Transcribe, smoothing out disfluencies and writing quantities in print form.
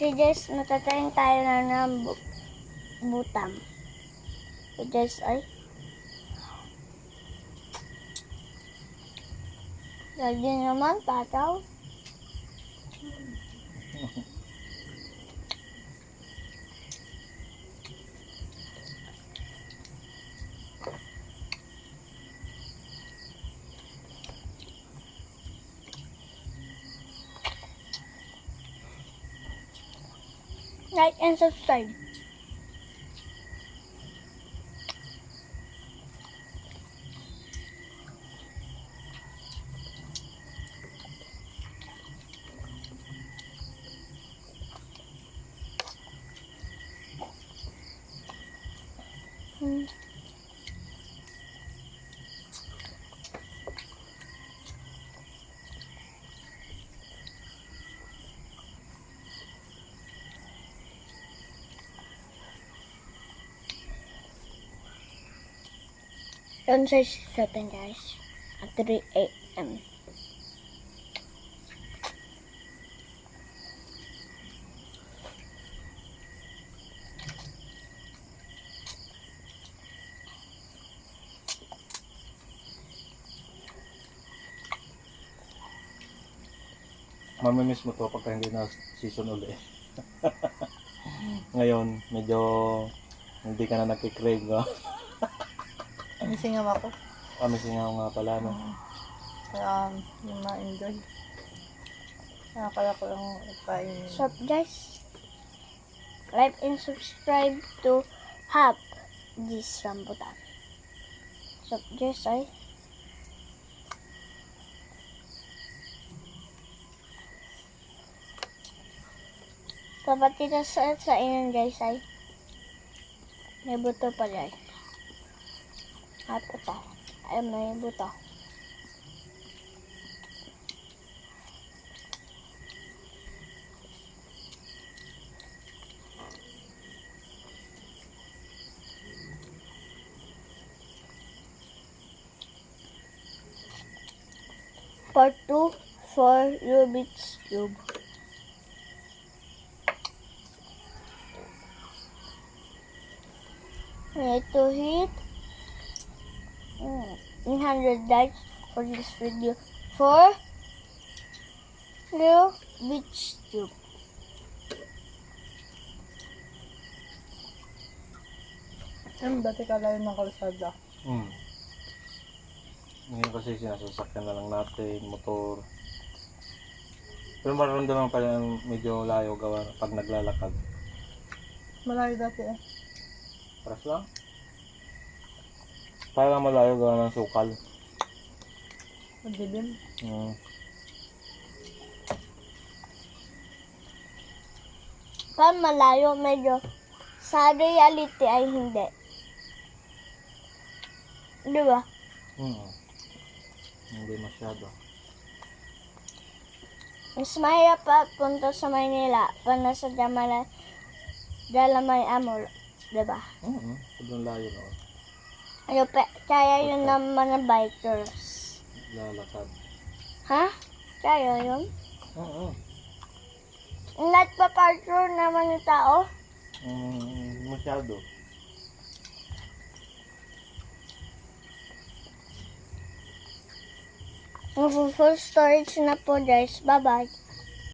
Si Jess, natatayin tayo na ng butam. Si Jess ay. Lagi naman, tataw. Like and subscribe. Don't say 7 guys. At 3 a.m. Mamimiss mo to pagka hindi na season uli. Ngayon, medyo hindi ka na nagkikrave, no? Nasingaw ako. Kami singaw nga pala, no? Kaya yung ma-enjoy. Kaya kaya ko lang kain. So guys, like and subscribe to have this rambutan. So guys ay. Kapatid na sa inyo guys ay. May buto pa guys. At ito. Ay may buto. Part 2 for Rubik's Cube. I need to hit 100 likes for this video for Rubik's Cube. Dati kalayo ng kalsada. Ngayon kasi sinasasakyan na lang natin, motor. Pero mararamdaman pa rin medyo layo gawa pag naglalakad. Malayo dati eh. Paras lang. Parang malayo gawa ng sukal. Madilim. Pag malayo, medyo sa reality ay hindi. Di ba? Hindi masyado. Mas mahirap pa punta sa Maynila pag nasa Dalamay Amor. Di ba? Sobrang layo no. Ano pa, kaya yun ng mga bikers. Lalakad. Ha? Kaya yun? Nagpa-parkour naman yung tao. Masyado. Full storage na po guys. Bye-bye.